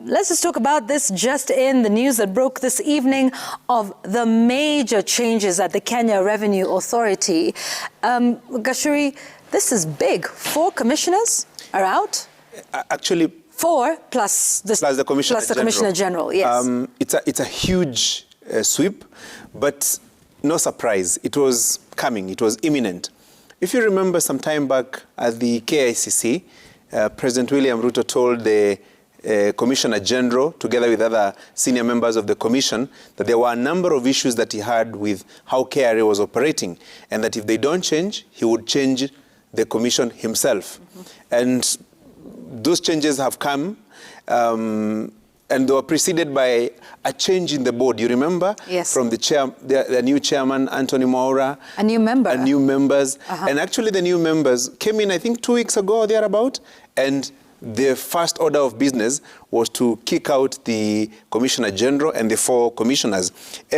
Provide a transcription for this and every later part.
Let's just talk about this just in the news that broke this evening of the major changes at the Kenya Revenue Authority. Gashuri, this is big. 4 commissioners are out? Actually, 4 plus the Commissioner General. Yes. It's a huge sweep, but no surprise. It was coming. It was imminent. If you remember some time back at the KICC, President William Ruto told the Commissioner General, together with other senior members of the Commission, that there were a number of issues that he had with how KRA was operating, and that if they don't change, he would change the Commission himself. And those changes have come, and they were preceded by a change in the board. You remember? Yes. From the new chairman, Anthony Mwaura. A new member. New members. And actually the new members came in, I think, 2 weeks ago or thereabout, and the first order of business was to kick out the Commissioner General and the 4 commissioners.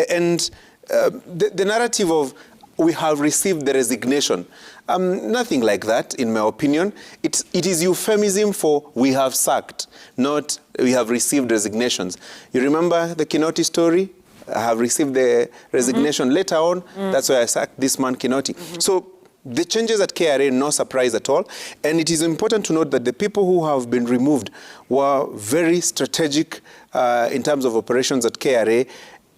And the narrative of we have received the resignation, nothing like that, in my opinion. It is euphemism for we have sacked, not we have received resignations. You remember the Kinoti story? I have received the resignation later on. That's why I sacked this man, Kinoti. So the changes at KRA, no surprise at all. And it is important to note that the people who have been removed were very strategic in terms of operations at KRA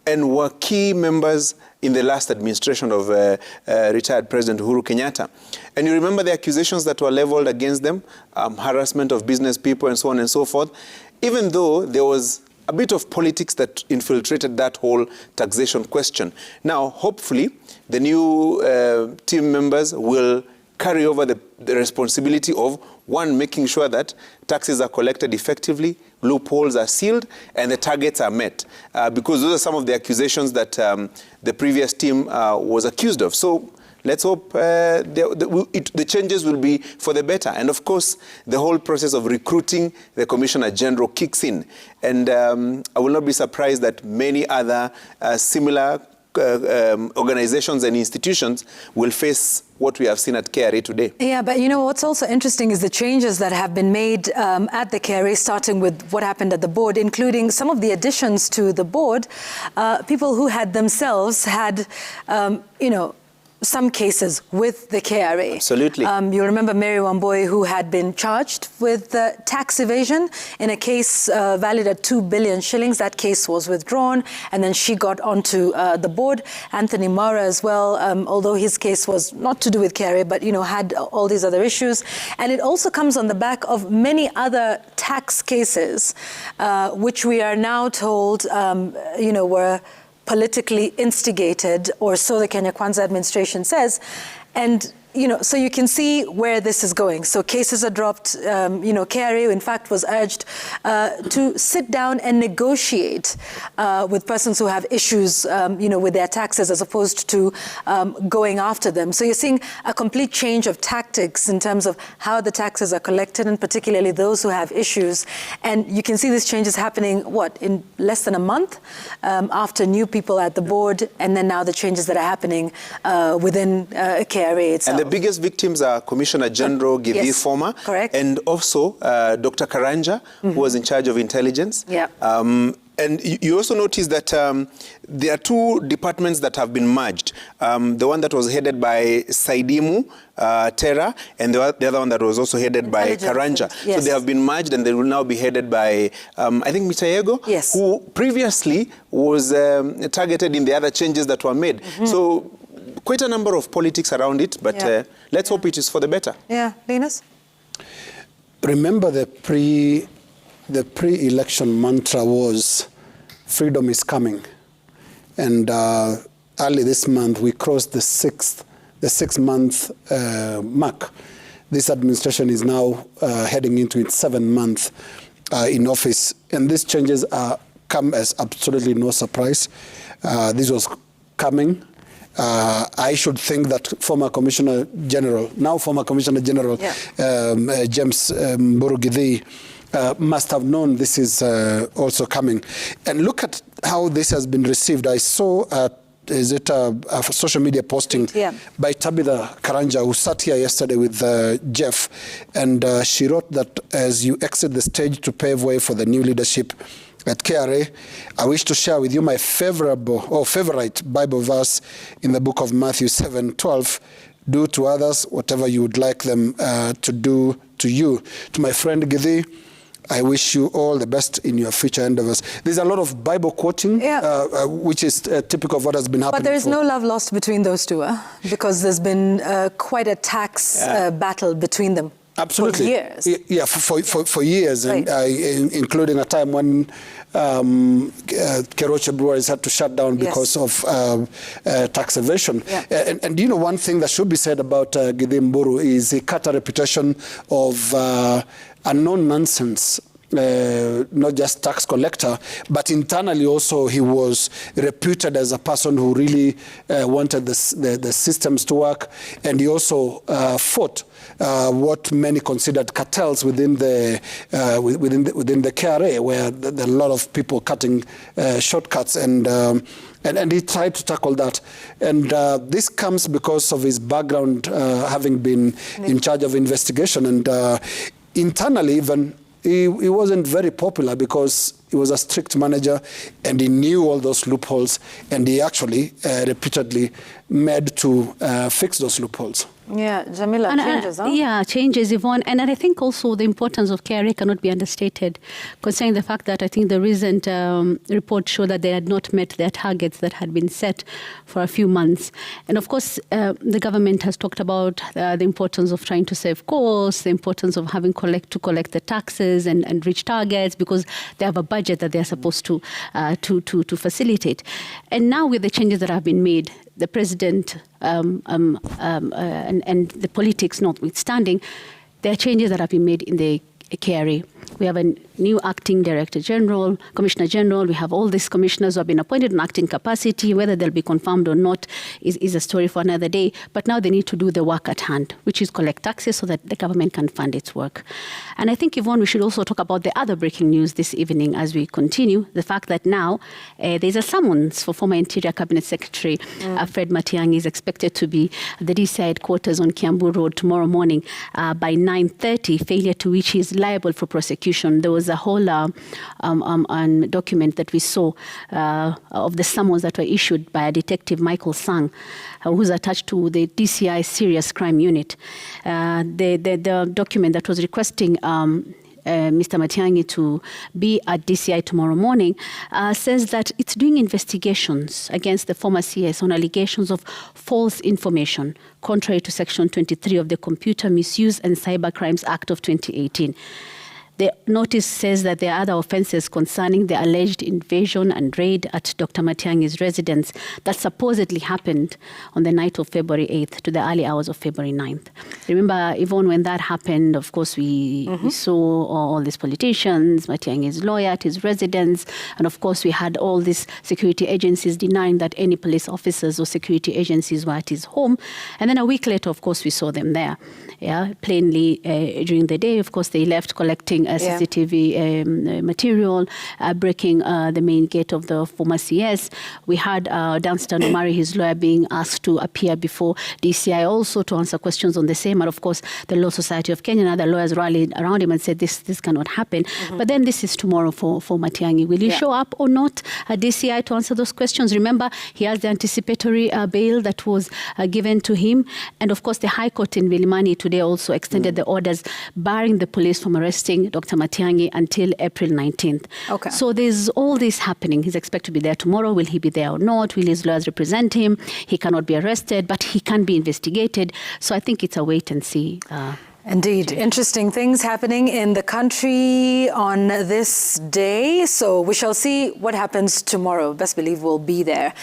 and were key members in the last administration of retired President Uhuru Kenyatta. And you remember the accusations that were leveled against them, harassment of business people and so on and so forth, even though there was a bit of politics that infiltrated that whole taxation question. Now, hopefully, the new team members will carry over the responsibility of, one, making sure that taxes are collected effectively, loopholes are sealed, and the targets are met. Because those are some of the accusations that the previous team was accused of. So let's hope the changes will be for the better. And of course, the whole process of recruiting the Commissioner General kicks in. And I will not be surprised that many other similar organizations and institutions will face what we have seen at KRA today. Yeah, but you know, what's also interesting is the changes that have been made at the KRA, starting with what happened at the board, including some of the additions to the board, people who had themselves had, you know, some cases with the KRA. Absolutely. You remember Mary Wamboi, who had been charged with tax evasion in a case valued at 2 billion shillings. That case was withdrawn, and then she got onto the board. Anthony Mwaura as well, although his case was not to do with KRA, but, you know, had all these other issues. And it also comes on the back of many other tax cases, which we are now told, you know, were politically instigated, or so the Kenya Kwanza administration says. And, you know, so you can see where this is going. So cases are dropped. You know, KRA, in fact, was urged to sit down and negotiate with persons who have issues, you know, with their taxes, as opposed to going after them. So you're seeing a complete change of tactics in terms of how the taxes are collected, and particularly those who have issues. And you can see these changes happening, what, in less than a month after new people at the board, and then now the changes that are happening within KRA itself. And the biggest victims are Commissioner General Githii Mburu, correct, and also Dr. Karanja, who was in charge of intelligence. Yeah. And you also notice that there are 2 departments that have been merged. The one that was headed by Saidimu Terra, and the other one that was also headed by Karanja. Yes. So they have been merged, and they will now be headed by, I think, Mitayego, yes, who previously was targeted in the other changes that were made. So quite a number of politics around it, but let's hope it is for the better. Yeah, Linus? Remember the pre-election mantra was freedom is coming. And early this month, we crossed the 6-month mark. This administration is now heading into its 7th month in office. And these changes come as absolutely no surprise. This was coming. I should think that former Commissioner General, now former Commissioner General, James Mburu Githii, must have known this is also coming. And look at how this has been received. I saw a a social media posting by Tabitha Karanja, who sat here yesterday with Jeff, and she wrote that as you exit the stage to pave way for the new leadership at KRA, I wish to share with you my favorite Bible verse in the book of Matthew 7:12. Do to others whatever you would like them to do to you. To my friend Githii, I wish you all the best in your future endeavors. There's a lot of Bible quoting, which is typical of what has been happening. But there's no love lost between those two, because there's been quite a tax battle between them. Absolutely. For years. Yeah, for years, right. And including a time when KRA breweries had to shut down because of tax evasion. Yeah. And you know, one thing that should be said about Githii Mburu is he cut a reputation of a no-nonsense, not just tax collector, but internally also he was reputed as a person who really wanted the systems to work, and he also fought what many considered cartels within the KRA, where there are a lot of people cutting shortcuts, and he tried to tackle that. And this comes because of his background, having been in charge of investigation, and internally even. He wasn't very popular because he was a strict manager and he knew all those loopholes, and he actually repeatedly made to fix those loopholes. Yeah, Jamila, changes, huh? Yeah, changes, Yvonne. And I think also the importance of KRA cannot be understated, considering the fact that I think the recent report showed that they had not met their targets that had been set for a few months. And of course, the government has talked about the importance of trying to save costs, the importance of having to collect the taxes and reach targets, because they have a budget that they're supposed to facilitate. And now with the changes that have been made, the president and the politics notwithstanding, there are changes that have been made in the KRA. We have a new acting director general, commissioner general. We have all these commissioners who have been appointed in acting capacity. Whether they'll be confirmed or not is a story for another day. But now they need to do the work at hand, which is collect taxes so that the government can fund its work. And I think, Yvonne, we should also talk about the other breaking news this evening as we continue, the fact that now there's a summons for former Interior Cabinet Secretary Fred Matangi is expected to be at the DCI headquarters on Kiambu Road tomorrow morning by 9:30, failure to which he is liable for prosecution. There was a whole document that we saw of the summons that were issued by a detective, Michael Sang, who's attached to the DCI Serious Crime Unit. The document that was requesting Mr. Matangi to be at DCI tomorrow morning says that it's doing investigations against the former CS on allegations of false information, contrary to Section 23 of the Computer Misuse and Cyber Crimes Act of 2018. The notice says that there are other offences concerning the alleged invasion and raid at Dr. Matangi's residence that supposedly happened on the night of February 8th to the early hours of February 9th. Remember, even when that happened, of course, we saw all these politicians, Matangi's lawyer at his residence, and of course, we had all these security agencies denying that any police officers or security agencies were at his home. And then a week later, of course, we saw them there. Yeah, plainly during the day, of course, they left collecting CCTV material, breaking the main gate of the former CS. We had Dunstan Omari, his lawyer, being asked to appear before DCI also to answer questions on the same. And of course, the Law Society of Kenya and other lawyers rallied around him and said this cannot happen. But then this is tomorrow for Matangi. Will he show up or not at DCI to answer those questions? Remember, he has the anticipatory bail that was given to him. And of course, the High Court in Vilimani today also extended the orders barring the police from arresting Dr. Matangi until April 19th. Okay. So there's all this happening. He's expected to be there tomorrow. Will he be there or not? Will his lawyers represent him? He cannot be arrested, but he can be investigated. So I think it's a wait and see. Indeed. Interesting things happening in the country on this day. So we shall see what happens tomorrow. Best believe we'll be there.